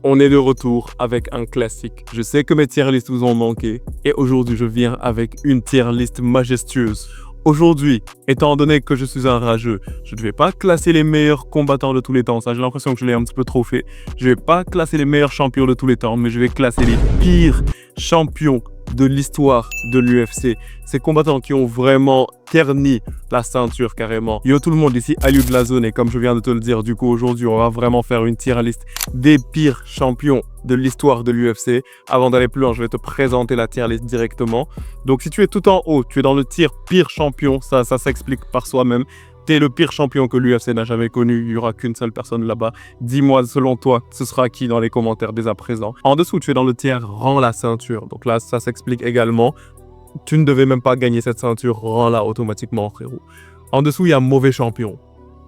On est de retour avec un classique. Je sais que mes tier lists vous ont manqué et aujourd'hui je viens avec une tier list majestueuse. Aujourd'hui, étant donné que je suis un rageux, je ne vais pas classer les meilleurs combattants de tous les temps. Ça, j'ai l'impression que je l'ai un petit peu trop fait. Je ne vais pas classer les meilleurs champions de tous les temps, mais je vais classer les pires champions de l'histoire de l'UFC. Ces combattants qui ont vraiment terni la ceinture carrément. Yo tout le monde, ici Aliou de la zone et comme je viens de te le dire, du coup aujourd'hui on va vraiment faire une tier list des pires champions de l'histoire de l'UFC. Avant d'aller plus loin, je vais te présenter la tier list directement. Donc si tu es tout en haut, tu es dans le tier pire champion, ça s'explique par soi-même. T'es le pire champion que l'UFC n'a jamais connu, il n'y aura qu'une seule personne là-bas. Dis-moi, selon toi, ce sera qui dans les commentaires dès à présent. En dessous, tu es dans le tiers rends la ceinture. Donc là, ça s'explique également. Tu ne devais même pas gagner cette ceinture, rends-la automatiquement, frérot. En dessous, il y a mauvais champion.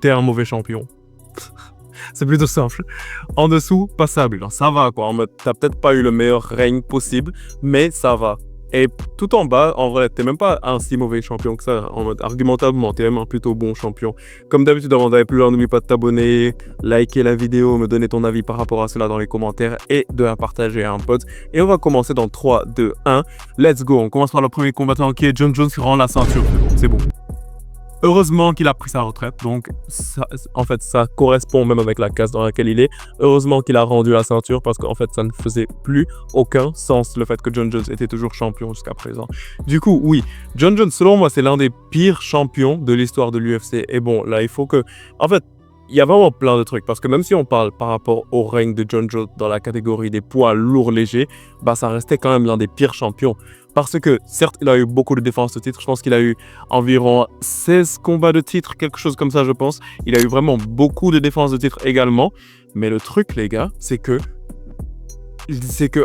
T'es un mauvais champion. C'est plutôt simple. En dessous, passable. Alors, ça va, quoi. En mode, t'as peut-être pas eu le meilleur règne possible, mais ça va. Et tout en bas, en vrai, t'es même pas un si mauvais champion que ça. En mode, argumentablement, t'es même un plutôt bon champion. Comme d'habitude, avant d'aller plus loin, n'oublie pas de t'abonner, liker la vidéo, me donner ton avis par rapport à cela dans les commentaires et de la partager à un pote. Et on va commencer dans 3, 2, 1. Let's go. On commence par le premier combattant qui est Jon Jones qui rend la ceinture. C'est bon. Heureusement qu'il a pris sa retraite, donc ça, en fait ça correspond même avec la case dans laquelle il est. Heureusement qu'il a rendu la ceinture parce qu'en fait ça ne faisait plus aucun sens le fait que Jon Jones était toujours champion jusqu'à présent. Du coup oui, Jon Jones selon moi c'est l'un des pires champions de l'histoire de l'UFC. Et bon là il faut que, en fait il y a vraiment plein de trucs parce que même si on parle par rapport au règne de Jon Jones dans la catégorie des poids lourds légers, bah ça restait quand même l'un des pires champions. Parce que, certes, il a eu beaucoup de défenses de titre. Je pense qu'il a eu environ 16 combats de titre, quelque chose comme ça, je pense. Il a eu vraiment beaucoup de défenses de titre également. Mais le truc, les gars, c'est que,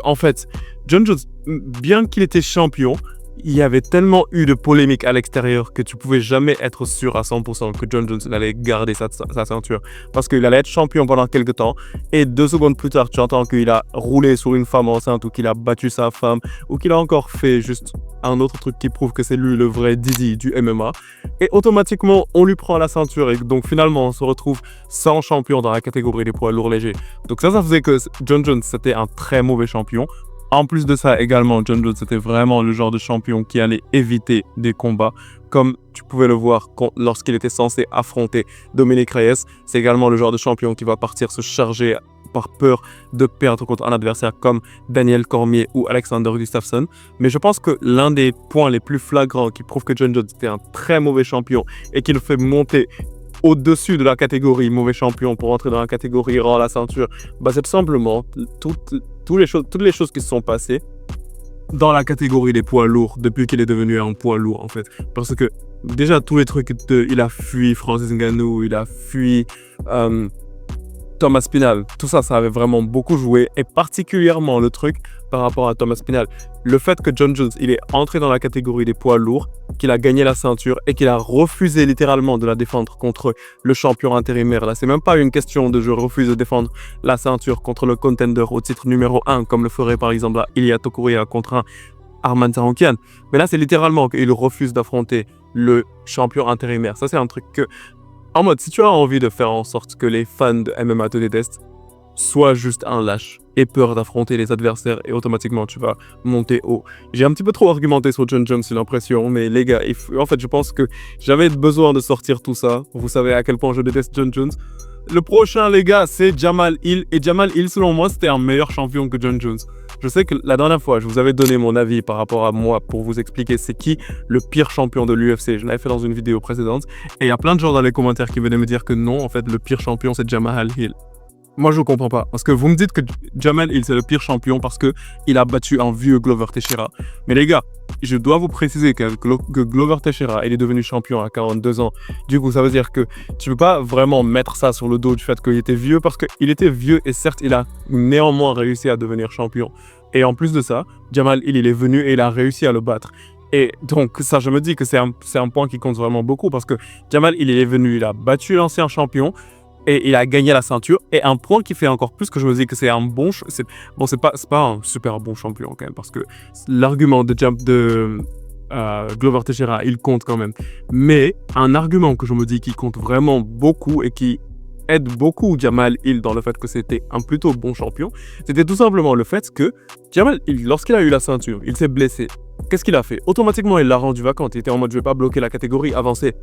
en fait, Jon Jones, bien qu'il était champion, il y avait tellement eu de polémiques à l'extérieur que tu pouvais jamais être sûr à 100% que Jon Jones allait garder sa ceinture. Parce qu'il allait être champion pendant quelques temps et 2 secondes plus tard, tu entends qu'il a roulé sur une femme enceinte ou qu'il a battu sa femme ou qu'il a encore fait juste un autre truc qui prouve que c'est lui le vrai Didi du MMA. Et automatiquement, on lui prend la ceinture et donc finalement, on se retrouve sans champion dans la catégorie des poids lourds légers. Donc ça faisait que Jon Jones, c'était un très mauvais champion. En plus de ça, également, Jon Jones était vraiment le genre de champion qui allait éviter des combats, comme tu pouvais le voir lorsqu'il était censé affronter Dominick Reyes. C'est également le genre de champion qui va partir se charger par peur de perdre contre un adversaire comme Daniel Cormier ou Alexander Gustafsson. Mais je pense que l'un des points les plus flagrants qui prouve que Jon Jones était un très mauvais champion et qui le fait monter au-dessus de la catégorie mauvais champion pour entrer dans la catégorie rend la ceinture, bah c'est tout simplement toutes les choses qui se sont passées dans la catégorie des poids lourds depuis qu'il est devenu un poids lourd en fait. Parce que déjà tous les trucs, il a fui Francis Ngannou, il a fui Thomas Spinal, tout ça, ça avait vraiment beaucoup joué et particulièrement le truc par rapport à Thomas Spinal. Le fait que Jon Jones, il est entré dans la catégorie des poids lourds, qu'il a gagné la ceinture et qu'il a refusé littéralement de la défendre contre le champion intérimaire. Là, c'est même pas une question de je refuse de défendre la ceinture contre le contender au titre numéro 1 comme le ferait par exemple Ilia Topuria contre un Arman Tsarukyan. Mais là, c'est littéralement qu'il refuse d'affronter le champion intérimaire. Ça, c'est un truc que, en mode, si tu as envie de faire en sorte que les fans de MMA te détestent, sois juste un lâche et peur d'affronter les adversaires et automatiquement tu vas monter haut. J'ai un petit peu trop argumenté sur Jon Jones, j'ai l'impression, mais les gars, en fait, je pense que j'avais besoin de sortir tout ça. Vous savez à quel point je déteste Jon Jones. Le prochain, les gars, c'est Jamal Hill. Et Jamal Hill, selon moi, c'était un meilleur champion que Jon Jones. Je sais que la dernière fois, je vous avais donné mon avis par rapport à moi pour vous expliquer c'est qui le pire champion de l'UFC. Je l'avais fait dans une vidéo précédente. Et il y a plein de gens dans les commentaires qui venaient me dire que non, en fait, le pire champion, c'est Jamal Hill. Moi, je ne comprends pas. Parce que vous me dites que Jamal Hill, c'est le pire champion parce qu'il a battu un vieux Glover Teixeira. Mais les gars, je dois vous préciser que Glover Teixeira, il est devenu champion à 42 ans. Du coup, ça veut dire que tu ne peux pas vraiment mettre ça sur le dos du fait qu'il était vieux parce qu'il était vieux et certes, il a néanmoins réussi à devenir champion. Et en plus de ça, Jamal Hill, il est venu et il a réussi à le battre. Et donc, ça, je me dis que c'est un point qui compte vraiment beaucoup parce que Jamal Hill, il est venu, il a battu l'ancien champion. Et il a gagné la ceinture. Et un point qui fait encore plus que je me dis que c'est un bon... c'est pas un super bon champion quand même. Parce que l'argument de Glover Teixeira, il compte quand même. Mais un argument que je me dis qui compte vraiment beaucoup et qui aide beaucoup Jamal Hill dans le fait que c'était un plutôt bon champion, c'était tout simplement le fait que Jamal Hill, lorsqu'il a eu la ceinture, il s'est blessé. Qu'est-ce qu'il a fait? Automatiquement, il l'a rendu vacante. Il était en mode, je vais pas bloquer la catégorie avancée.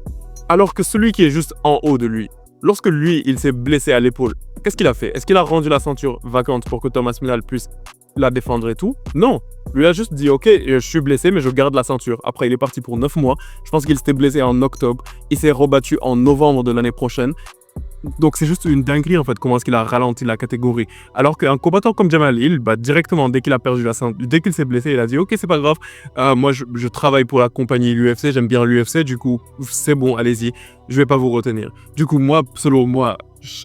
Alors que celui qui est juste en haut de lui, lorsque lui, il s'est blessé à l'épaule, qu'est-ce qu'il a fait? Est-ce qu'il a rendu la ceinture vacante pour que Thomas Minal puisse la défendre et tout? Non. Lui a juste dit, ok, je suis blessé, mais je garde la ceinture. Après, il est parti pour 9 mois. Je pense qu'il s'était blessé en octobre. Il s'est rebattu en novembre de l'année prochaine. Donc c'est juste une dinguerie en fait, comment est-ce qu'il a ralenti la catégorie. Alors qu'un combattant comme Jamal Hill, directement dès qu'il a perdu la ceinture, dès qu'il s'est blessé, il a dit ok c'est pas grave, moi je travaille pour la compagnie l'UFC, j'aime bien l'UFC, du coup c'est bon, allez-y, je vais pas vous retenir. Du coup moi, selon moi,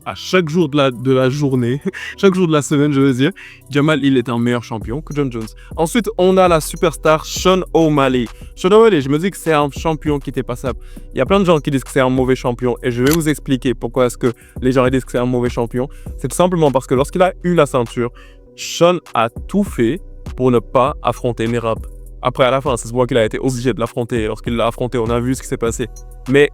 à chaque jour de la journée, chaque jour de la semaine je veux dire, Jamal Hill est un meilleur champion que John Jones. Ensuite on a la superstar Sean O'Malley. Sean O'Malley, je me dis que c'est un champion qui était passable. Il y a plein de gens qui disent que c'est un mauvais champion et je vais vous expliquer pourquoi est-ce que les gens disent que c'est un mauvais champion. C'est tout simplement parce que lorsqu'il a eu la ceinture, Sean a tout fait pour ne pas affronter Merab. Après, à la fin, c'est moi qu'il a été obligé de l'affronter. Lorsqu'il l'a affronté, on a vu ce qui s'est passé. Mais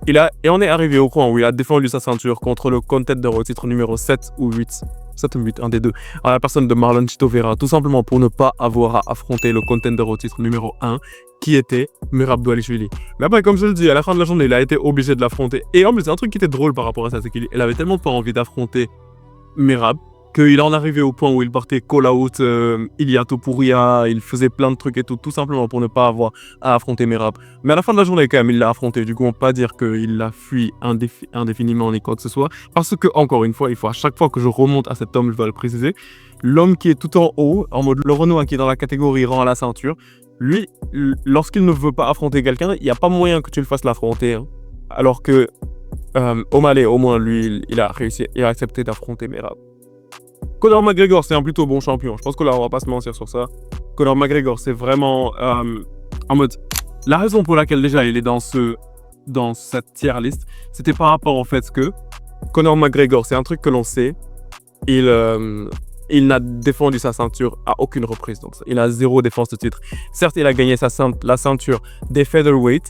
on est arrivé au point où il a défendu sa ceinture contre le contender au titre numéro 7 ou 8. 7 ou 8, un des deux. À la personne de Marlon Chito Vera, tout simplement pour ne pas avoir à affronter le contender au titre numéro 1, qui était Merab Dvalishvili. Mais après, comme je le dis, à la fin de la journée, il a été obligé de l'affronter. Et en plus, un truc qui était drôle par rapport à ça, c'est qu'il avait tellement pas envie d'affronter Merab, qu'il en arrivait au point où il partait call out Ilia Topuria, il faisait plein de trucs et tout simplement pour ne pas avoir à affronter Merab. Mais à la fin de la journée, quand même, il l'a affronté. Du coup, on peut pas dire qu'il l'a fui indéfiniment ni quoi que ce soit. Parce que, encore une fois, il faut à chaque fois que je remonte à cet homme, je dois le préciser, l'homme qui est tout en haut, en mode le Renoir qui est dans la catégorie rang à la ceinture, lui, lorsqu'il ne veut pas affronter quelqu'un, il n'y a pas moyen que tu le fasses l'affronter. Hein. Alors que O'Malley, au moins, lui, il a réussi, il a accepté d'affronter Merab. Conor McGregor, c'est un plutôt bon champion. Je pense que là, on va pas se mentir sur ça. Conor McGregor, c'est vraiment en mode... La raison pour laquelle déjà il est dans cette tier list, c'était par rapport au fait que Conor McGregor, c'est un truc que l'on sait, il n'a défendu sa ceinture à aucune reprise. Donc, il a 0 défense de titre. Certes, il a gagné la ceinture des featherweight,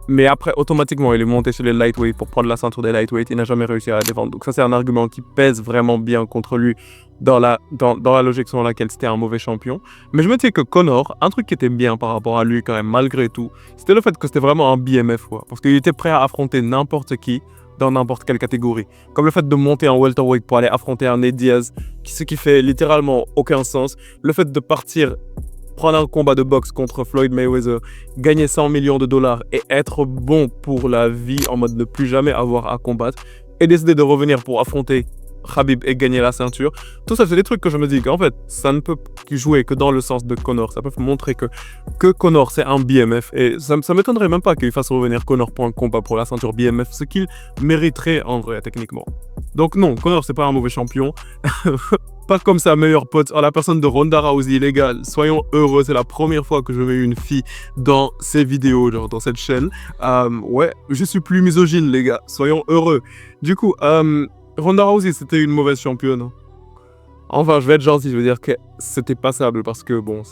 mais après, automatiquement, il est monté chez les lightweight pour prendre la ceinture des lightweight. Il n'a jamais réussi à la défendre. Donc ça, c'est un argument qui pèse vraiment bien contre lui dans la logique selon laquelle c'était un mauvais champion. Mais je me dis que Conor, un truc qui était bien par rapport à lui quand même, malgré tout, c'était le fait que c'était vraiment un BMF. Quoi, parce qu'il était prêt à affronter n'importe qui dans n'importe quelle catégorie. Comme le fait de monter en welterweight pour aller affronter un Nate Diaz, ce qui fait littéralement aucun sens. Le fait de partir... prendre un combat de boxe contre Floyd Mayweather, gagner 100 millions de dollars et être bon pour la vie en mode ne plus jamais avoir à combattre et décider de revenir pour affronter Khabib et gagner la ceinture. Tout ça, c'est des trucs que je me dis qu'en fait, ça ne peut jouer que dans le sens de Conor. Ça peut montrer que Conor, c'est un BMF. Et ça m'étonnerait même pas qu'il fasse revenir Conor pour un combat pour la ceinture BMF, ce qu'il mériterait en vrai, techniquement. Donc non, Conor, c'est pas un mauvais champion. Pas comme sa meilleure pote, la personne de Ronda Rousey, les gars, soyons heureux, c'est la première fois que je mets une fille dans ces vidéos, genre dans cette chaîne. Ouais, je suis plus misogyne, les gars, soyons heureux. Du coup, Ronda Rousey, c'était une mauvaise championne. Enfin, je vais être gentil, je veux dire que c'était passable parce que bon,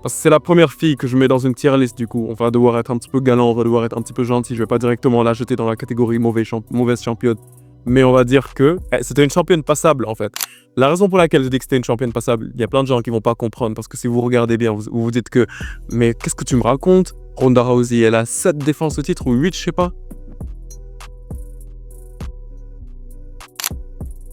c'est la première fille que je mets dans une tier list, du coup. On va devoir être un petit peu galant, on va devoir être un petit peu gentil. Je vais pas directement la jeter dans la catégorie mauvaise championne. Mais on va dire que c'était une championne passable, en fait. La raison pour laquelle je dis que c'était une championne passable, il y a plein de gens qui vont pas comprendre. Parce que si vous regardez bien, vous vous dites que « Mais qu'est-ce que tu me racontes? Ronda Rousey, elle a 7 défenses au titre ou 8, je sais pas. »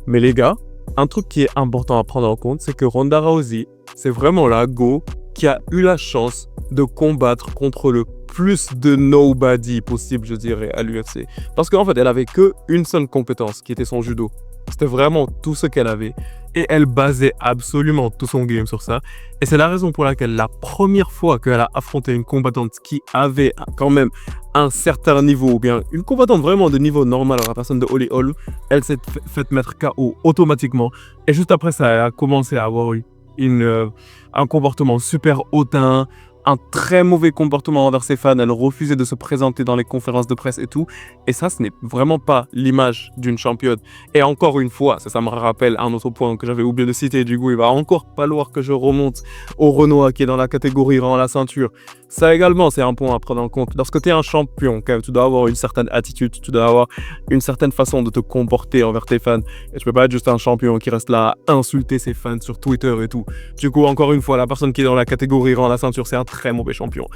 Mais les gars, un truc qui est important à prendre en compte, c'est que Ronda Rousey, c'est vraiment la go qui a eu la chance de combattre contre le plus de nobody possible, je dirais, à l'UFC. Parce qu'en fait, elle avait qu'une seule compétence, qui était son judo. C'était vraiment tout ce qu'elle avait. Et elle basait absolument tout son game sur ça. Et c'est la raison pour laquelle la première fois qu'elle a affronté une combattante qui avait quand même un certain niveau, ou bien une combattante vraiment de niveau normal, la personne de Holly Holm, elle s'est fait mettre KO automatiquement. Et juste après ça, elle a commencé à avoir un comportement super hautain, un très mauvais comportement envers ses fans. Elle refusait de se présenter dans les conférences de presse et tout. Et ça, ce n'est vraiment pas l'image d'une championne. Et encore une fois, ça me rappelle un autre point que j'avais oublié de citer. Du coup, il va encore falloir que je remonte au Renoir qui est dans la catégorie rang la ceinture. Ça également, c'est un point à prendre en compte. Lorsque tu es un champion, tu dois avoir une certaine attitude, tu dois avoir une certaine façon de te comporter envers tes fans. Et tu peux pas être juste un champion qui reste là à insulter ses fans sur Twitter et tout. Du coup, encore une fois, la personne qui est dans la catégorie rang la ceinture, c'est un très mauvais champion.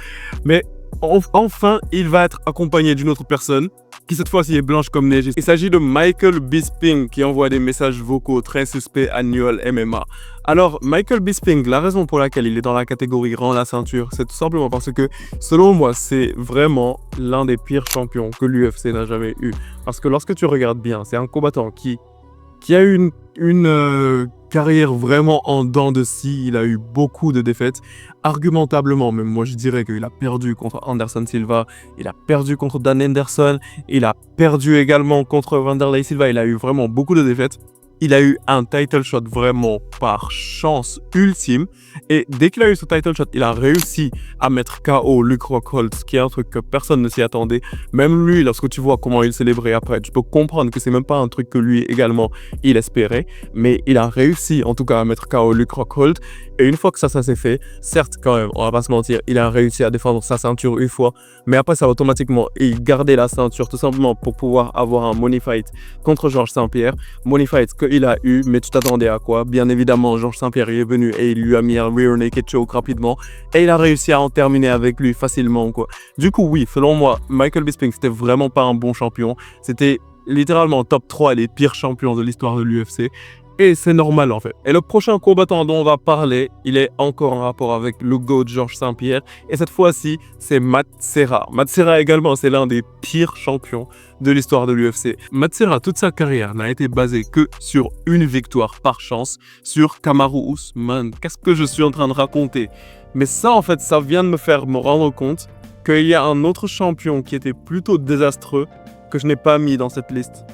Mais enfin, il va être accompagné d'une autre personne qui cette fois-ci est blanche comme neige. Il s'agit de Michael Bisping qui envoie des messages vocaux très suspects à New MMA. Alors, Michael Bisping, la raison pour laquelle il est dans la catégorie rang la ceinture, c'est tout simplement parce que, selon moi, c'est vraiment l'un des pires champions que l'UFC n'a jamais eu. Parce que lorsque tu regardes bien, c'est un combattant qui a eu une carrière vraiment en dents de scie. Il a eu beaucoup de défaites. Argumentablement, même moi je dirais qu'il a perdu contre Anderson Silva, il a perdu contre Dan Henderson, il a perdu également contre Wanderlei Silva. Il a eu vraiment beaucoup de défaites. Il a eu un title shot vraiment par chance ultime. Et dès qu'il a eu ce title shot, il a réussi à mettre KO Luke Rockhold, ce qui est un truc que personne ne s'y attendait. Même lui, lorsque tu vois comment il célébrait après, tu peux comprendre que c'est même pas un truc que lui également, il espérait. Mais il a réussi en tout cas à mettre KO Luke Rockhold. Et une fois que ça s'est fait, certes quand même, on va pas se mentir, il a réussi à défendre sa ceinture une fois. Mais après ça, automatiquement, il gardait la ceinture tout simplement pour pouvoir avoir un money fight contre Georges Saint-Pierre. Money fight qu'il a eu, mais tu t'attendais à quoi? Bien évidemment, Georges Saint-Pierre est venu et il lui a mis un rear naked choke rapidement. Et il a réussi à en terminer avec lui facilement, quoi. Du coup, oui, selon moi, Michael Bisping, c'était vraiment pas un bon champion. C'était littéralement top 3 des pires champions de l'histoire de l'UFC. Et c'est normal en fait. Et le prochain combattant dont on va parler, il est encore en rapport avec le GOAT Georges Saint-Pierre. Et cette fois-ci, c'est Matt Serra. Matt Serra également, c'est l'un des pires champions de l'histoire de l'UFC. Matt Serra, toute sa carrière n'a été basée que sur une victoire par chance sur Kamaru Usman. Qu'est-ce que je suis en train de raconter? Mais ça en fait, ça vient de me faire me rendre compte qu'il y a un autre champion qui était plutôt désastreux que je n'ai pas mis dans cette liste.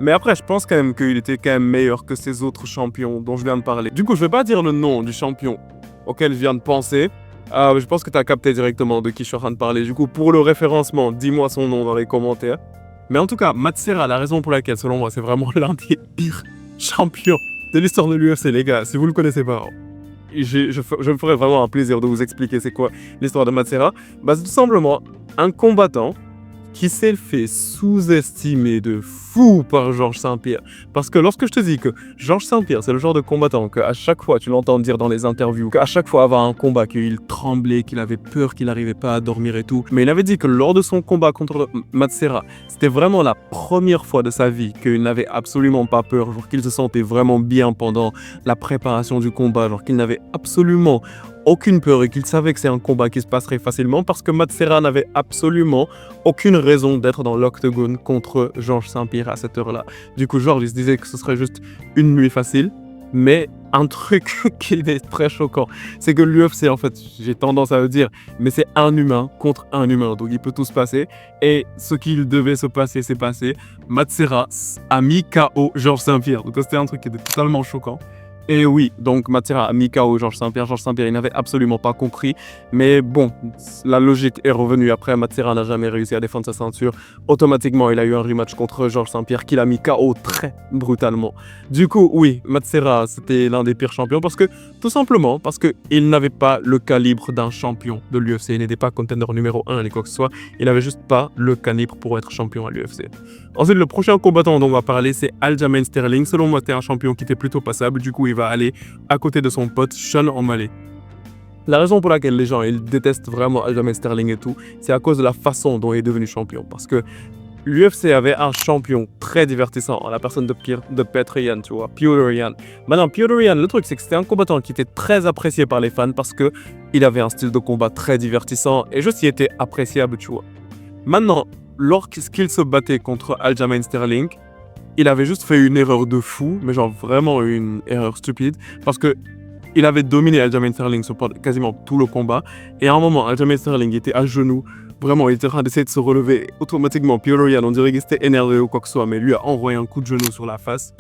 Mais après, je pense quand même qu'il était quand même meilleur que ces autres champions dont je viens de parler. Du coup, je vais pas dire le nom du champion auquel je viens de penser. Je pense que tu as capté directement de qui je suis en train de parler. Du coup, pour le référencement, dis-moi son nom dans les commentaires. Mais en tout cas, Matt Serra, la raison pour laquelle, selon moi, c'est vraiment l'un des pires champions de l'histoire de l'UFC, les gars. Si vous le connaissez pas, je me ferais vraiment un plaisir de vous expliquer c'est quoi l'histoire de Matt Serra. Bah, c'est tout simplement un combattant qui s'est fait sous-estimer de fou par Georges Saint-Pierre. Parce que lorsque je te dis que Georges Saint-Pierre, c'est le genre de combattant qu'à chaque fois, tu l'entends dire dans les interviews, qu'à chaque fois avant un combat, qu'il tremblait, qu'il avait peur, qu'il n'arrivait pas à dormir et tout. Mais il avait dit que lors de son combat contre Matt Serra, c'était vraiment la première fois de sa vie qu'il n'avait absolument pas peur, genre qu'il se sentait vraiment bien pendant la préparation du combat, genre qu'il n'avait absolument aucune peur et qu'il savait que c'est un combat qui se passerait facilement parce que Matt Serra n'avait absolument aucune raison d'être dans l'octogone contre Georges Saint-Pierre à cette heure-là. Du coup, Georges, il se disait que ce serait juste une nuit facile, mais un truc qui est très choquant, c'est que l'UFC, en fait, j'ai tendance à le dire, mais c'est un humain contre un humain, donc il peut tout se passer, et ce qu'il devait se passer, s'est passé. Matt Serra a mis KO Georges Saint-Pierre, donc c'était un truc qui était totalement choquant. Et oui, donc Matt Serra a mis KO Georges Saint-Pierre. Georges Saint-Pierre, il n'avait absolument pas compris. Mais bon, la logique est revenue après. Matt Serra n'a jamais réussi à défendre sa ceinture. Automatiquement, il a eu un rematch contre Georges Saint-Pierre qu'il a mis KO très brutalement. Du coup, oui, Matt Serra, c'était l'un des pires champions parce que, tout simplement, parce qu'il n'avait pas le calibre d'un champion de l'UFC. Il n'était pas contender numéro 1 ni quoi que ce soit. Il n'avait juste pas le calibre pour être champion à l'UFC. Ensuite, le prochain combattant dont on va parler, c'est Aljamain Sterling. Selon moi, c'était un champion qui était plutôt passable. Du coup, il va aller à côté de son pote Sean O'Malley. La raison pour laquelle les gens ils détestent vraiment Aljamain Sterling et tout, c'est à cause de la façon dont il est devenu champion. Parce que l'UFC avait un champion très divertissant, en la personne de Petr Yan, tu vois, Petr Yan. Maintenant, Petr Yan, le truc, c'est que c'était un combattant qui était très apprécié par les fans parce que il avait un style de combat très divertissant et juste il était appréciable, tu vois. Maintenant, lorsqu'il se battait contre Aljamain Sterling, il avait juste fait une erreur de fou, mais genre vraiment une erreur stupide, parce que il avait dominé Aljamain Sterling sur quasiment tout le combat, et à un moment, Aljamain Sterling était à genoux, vraiment, il était en train d'essayer de se relever, automatiquement, Petr Yan, on dirait qu'il était énervé ou quoi que ce soit, mais lui a envoyé un coup de genou sur la face,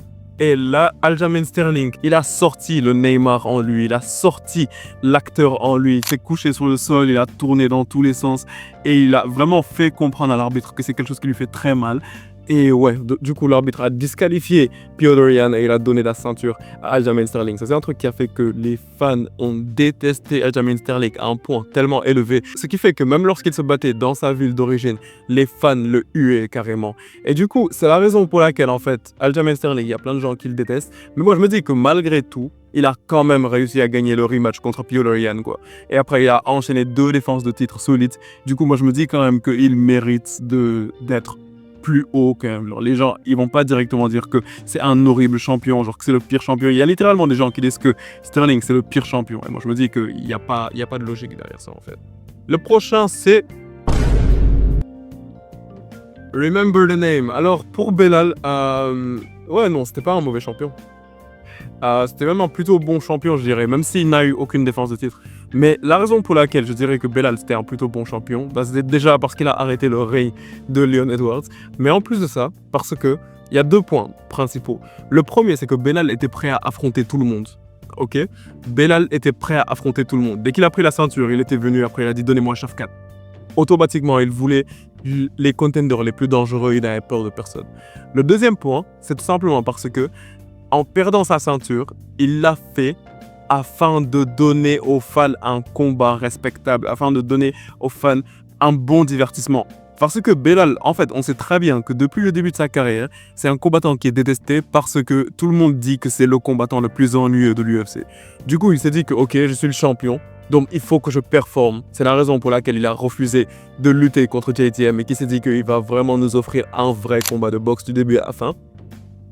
Et là, Aljamain Sterling, il a sorti le Neymar en lui, il a sorti l'acteur en lui. Il s'est couché sur le sol, il a tourné dans tous les sens et il a vraiment fait comprendre à l'arbitre que c'est quelque chose qui lui fait très mal. Et ouais, du coup, l'arbitre a disqualifié Piotr Yan et il a donné la ceinture à Aljamain Sterling. Ça, c'est un truc qui a fait que les fans ont détesté Aljamain Sterling à un point tellement élevé. Ce qui fait que même lorsqu'il se battait dans sa ville d'origine, les fans le huaient carrément. Et du coup, c'est la raison pour laquelle, en fait, Aljamain Sterling, il y a plein de gens qui le détestent. Mais moi, je me dis que malgré tout, il a quand même réussi à gagner le rematch contre Piotr Yan, quoi. Et après, il a enchaîné 2 défenses de titre solides. Du coup, moi, je me dis quand même qu'il mérite d'être plus haut quand même. Genre, les gens, ils vont pas directement dire que c'est un horrible champion, genre que c'est le pire champion. Il y a littéralement des gens qui disent que Sterling, c'est le pire champion. Et moi, je me dis qu'il n'y a pas de logique derrière ça, en fait. Le prochain, c'est Remember the Name. Alors, pour Belal, ouais, non, c'était pas un mauvais champion. C'était même un plutôt bon champion, je dirais, même s'il n'a eu aucune défense de titre. Mais la raison pour laquelle je dirais que Belal c'était un plutôt bon champion, bah, c'était déjà parce qu'il a arrêté le règne de Leon Edwards. Mais en plus de ça, parce que il y a 2 points principaux. Le premier, c'est que Belal était prêt à affronter tout le monde. Ok, Belal était prêt à affronter tout le monde. Dès qu'il a pris la ceinture, il était venu après, il a dit donnez-moi Shafkat. Automatiquement, il voulait les contenders les plus dangereux, il n'avait peur de personne. Le deuxième point, c'est tout simplement parce que en perdant sa ceinture, il l'a fait afin de donner aux fans un combat respectable, afin de donner aux fans un bon divertissement. Parce que Belal, en fait, on sait très bien que depuis le début de sa carrière, c'est un combattant qui est détesté parce que tout le monde dit que c'est le combattant le plus ennuyeux de l'UFC. Du coup, il s'est dit que, ok, je suis le champion, donc il faut que je performe. C'est la raison pour laquelle il a refusé de lutter contre JTM et qui s'est dit qu'il va vraiment nous offrir un vrai combat de boxe du début à la fin.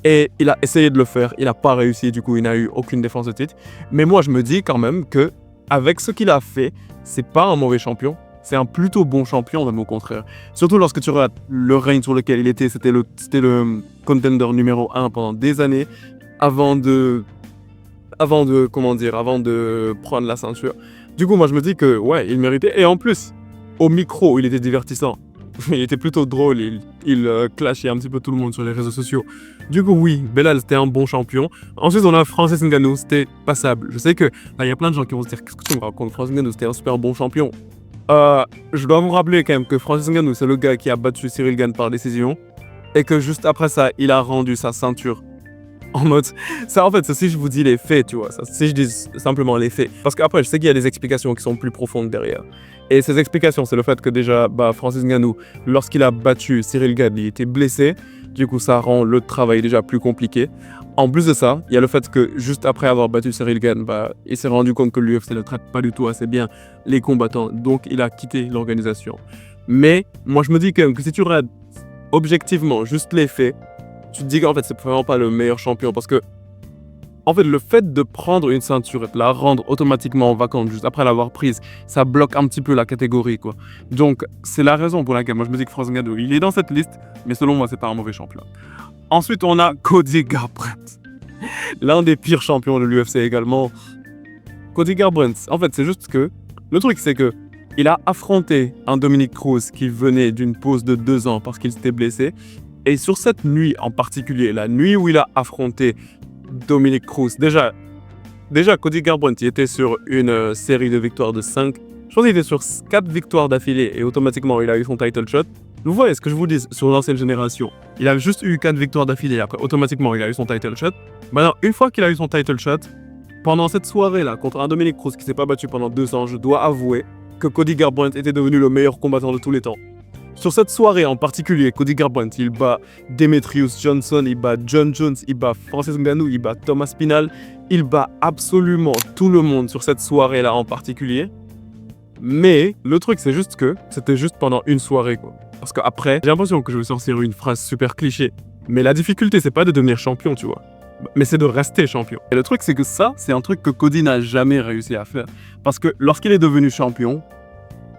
Et il a essayé de le faire, il n'a pas réussi, du coup il n'a eu aucune défense de titre. Mais moi je me dis quand même que avec ce qu'il a fait, c'est pas un mauvais champion, c'est un plutôt bon champion même au contraire. Surtout lorsque tu regardes le règne sur lequel il était, c'était le contender numéro 1 pendant des années avant de prendre la ceinture. Du coup moi je me dis que ouais, il méritait. Et en plus, au micro, il était divertissant. Il était plutôt drôle, il clashait un petit peu tout le monde sur les réseaux sociaux. Du coup, oui, Belal, c'était un bon champion. Ensuite, on a Francis Ngannou, c'était passable. Je sais que là, il y a plein de gens qui vont se dire qu'est-ce que tu me racontes, Francis Ngannou, c'était un super bon champion. Je dois vous rappeler quand même que Francis Ngannou, c'est le gars qui a battu Cyril Gane par décision. Et que juste après ça, il a rendu sa ceinture. En mode, ça en fait, c'est si je vous dis les faits, tu vois, ça, si je dis simplement les faits. Parce qu'après, je sais qu'il y a des explications qui sont plus profondes derrière. Et ces explications, c'est le fait que déjà, Francis Ngannou, lorsqu'il a battu Cyril Gane, il était blessé. Du coup, ça rend le travail déjà plus compliqué. En plus de ça, il y a le fait que juste après avoir battu Cyril Gane, il s'est rendu compte que l'UFC ne traite pas du tout assez bien les combattants. Donc, il a quitté l'organisation. Mais moi, je me dis quand même que si tu regardes objectivement juste les faits, tu te dis qu'en fait, c'est vraiment pas le meilleur champion parce que, en fait, le fait de prendre une ceinture et de la rendre automatiquement vacante juste après l'avoir prise, ça bloque un petit peu la catégorie, quoi. Donc, c'est la raison pour laquelle moi je me dis que Francis Ngannou, il est dans cette liste, mais selon moi, c'est pas un mauvais champion. Ensuite, on a Cody Garbrandt, l'un des pires champions de l'UFC également. Cody Garbrandt, en fait, c'est juste que le truc, c'est que il a affronté un Dominick Cruz qui venait d'une pause de 2 ans parce qu'il s'était blessé. Et sur cette nuit en particulier, la nuit où il a affronté Dominick Cruz, déjà Cody Garbrandt, il était sur une série de victoires de 5. Je pense qu'il était sur 4 victoires d'affilée et automatiquement il a eu son title shot. Vous voyez ce que je vous dis sur l'ancienne génération. Il a juste eu 4 victoires d'affilée et après automatiquement il a eu son title shot. Maintenant, une fois qu'il a eu son title shot, pendant cette soirée-là contre un Dominick Cruz qui s'est pas battu pendant 2 ans, je dois avouer que Cody Garbrandt était devenu le meilleur combattant de tous les temps. Sur cette soirée en particulier, Cody Garbrandt, il bat Demetrius Johnson, il bat John Jones, il bat Francis Ngannou, il bat Thomas Pinal, il bat absolument tout le monde sur cette soirée-là en particulier. Mais le truc, c'est juste que c'était juste pendant une soirée, quoi. Parce qu'après, j'ai l'impression que je vais sortir une phrase super cliché. Mais la difficulté, c'est pas de devenir champion, tu vois. Mais c'est de rester champion. Et le truc, c'est que ça, c'est un truc que Cody n'a jamais réussi à faire. Parce que lorsqu'il est devenu champion,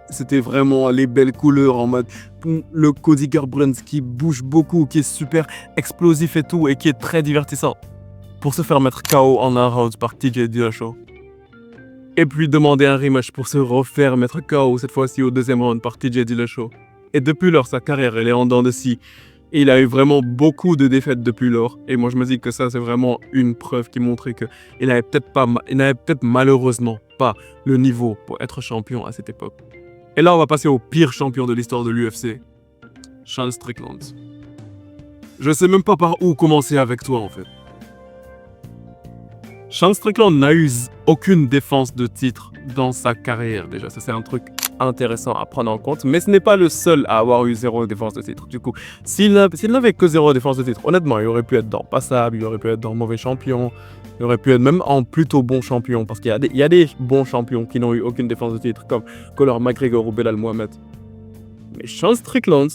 c'était vraiment les belles couleurs en mode le Cody Garbrandt qui bouge beaucoup, qui est super explosif et tout, et qui est très divertissant. Pour se faire mettre KO en un round par TJ Dillashaw. Et puis demander un rematch pour se refaire mettre KO cette fois-ci au 2e round par TJ Dillashaw. Et depuis lors, sa carrière, elle est en dents de scie. Et il a eu vraiment beaucoup de défaites depuis lors. Et moi, je me dis que ça, c'est vraiment une preuve qui montrait qu'il n'avait peut-être malheureusement pas le niveau pour être champion à cette époque. Et là, on va passer au pire champion de l'histoire de l'UFC, Sean Strickland. Je sais même pas par où commencer avec toi, en fait. Sean Strickland n'a eu aucune défense de titre dans sa carrière, déjà. Ça, c'est un truc intéressant à prendre en compte. Mais ce n'est pas le seul à avoir eu 0 défense de titre. Du coup, s'il n'avait que 0 défense de titre, honnêtement, il aurait pu être dans passable, il aurait pu être dans mauvais champion, il aurait pu être même en plutôt bon champion. Parce qu'il y a des bons champions qui n'ont eu aucune défense de titre, comme Conor McGregor ou Belal Mohamed. Mais Sean Strickland,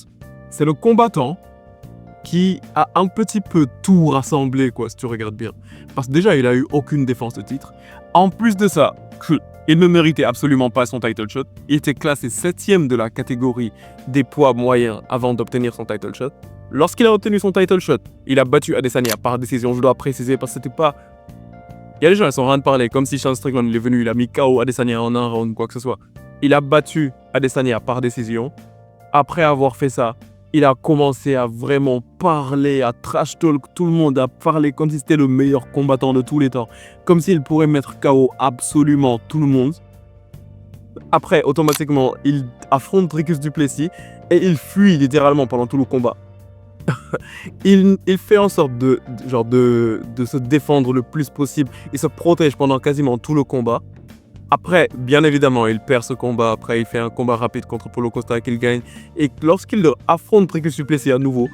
c'est le combattant qui a un petit peu tout rassemblé, quoi, si tu regardes bien. Parce que déjà, il a eu aucune défense de titre. En plus de ça, il ne méritait absolument pas son title shot. Il était classé 7e de la catégorie des poids moyens avant d'obtenir son title shot. Lorsqu'il a obtenu son title shot, il a battu Adesanya par décision. Je dois préciser parce que c'était pas... Il y a des gens qui sont en train de parler comme si Sean Strickland il est venu, il a mis KO Adesanya en un round, quoi que ce soit. Il a battu Adesanya par décision. Après avoir fait ça, il a commencé à vraiment parler, à trash talk tout le monde, à parler comme si c'était le meilleur combattant de tous les temps. Comme s'il pourrait mettre KO absolument tout le monde. Après, automatiquement, il affronte Dricus du Plessis et il fuit littéralement pendant tout le combat. il fait en sorte de se défendre le plus possible. Il se protège pendant quasiment tout le combat. Après, bien évidemment, il perd ce combat. Après, il fait un combat rapide contre Paulo Costa qu'il gagne. Et lorsqu'il affronte Dricus du Plessis à nouveau,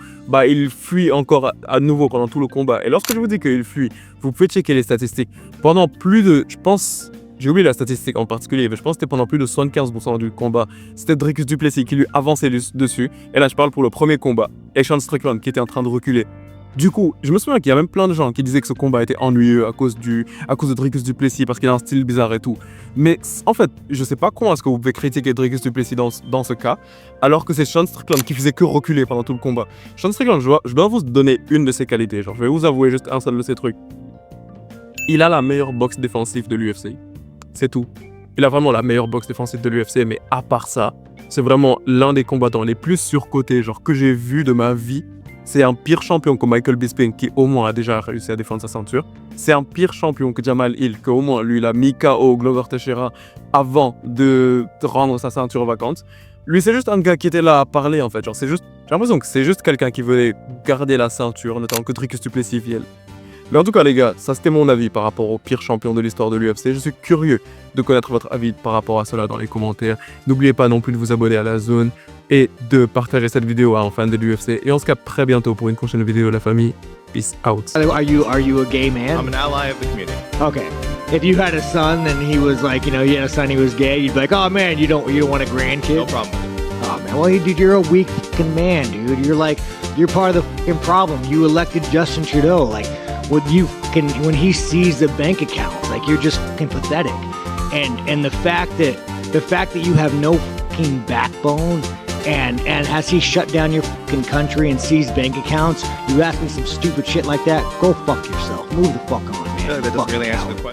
il fuit encore à nouveau pendant tout le combat. Et lorsque je vous dis qu'il fuit, vous pouvez checker les statistiques. Pendant plus de, je pense, j'ai oublié la statistique en particulier, mais je pense que c'était pendant plus de 75% du combat. C'était Dricus du Plessis qui lui avançait dessus. Et là, je parle pour le premier combat. Et Sean Strickland qui était en train de reculer. Du coup, je me souviens qu'il y a même plein de gens qui disaient que ce combat était ennuyeux à cause de Dricus du Plessis parce qu'il a un style bizarre et tout. Mais en fait, je sais pas comment est-ce que vous pouvez critiquer Dricus du Plessis dans ce cas, alors que c'est Sean Strickland qui faisait que reculer pendant tout le combat. Sean Strickland, je dois vous donner une de ses qualités. Je vais vous avouer juste un seul de ses trucs. Il a la meilleure boxe défensive de l'UFC. C'est tout. Il a vraiment la meilleure boxe défensive de l'UFC, mais à part ça, c'est vraiment l'un des combattants les plus surcotés que j'ai vu de ma vie. C'est un pire champion que Michael Bisping qui au moins a déjà réussi à défendre sa ceinture. C'est un pire champion que Jamal Hill qui au moins lui il a mis KO Glover Teixeira avant de rendre sa ceinture vacante. Lui c'est juste un gars qui était là à parler en fait. J'ai l'impression que c'est juste quelqu'un qui voulait garder la ceinture en attendant que Dricus du Plessis vienne. Mais en tout cas les gars, ça c'était mon avis par rapport au pire champion de l'histoire de l'UFC. Je suis curieux de connaître votre avis par rapport à cela dans les commentaires. N'oubliez pas non plus de vous abonner à la zone et de partager cette vidéo à un fan de l'UFC. Et on se capte très bientôt pour une prochaine vidéo la famille. Peace out. Are you a gay man? I'm an ally of the community. Okay. If you had a son and he was like, you had a son he was gay, you'd be like, oh man, you don't want a grandkid? No problem with it. Oh man, well dude, you're a weak fucking man, dude. You're part of the fucking problem. You elected Justin Trudeau. Like when he sees the bank accounts, like you're just fucking pathetic. And the fact that you have no fucking backbone and has he shut down your fucking country and seized bank accounts, you ask me some stupid shit like that, go fuck yourself. Move the fuck on, man. That doesn't really answer the question.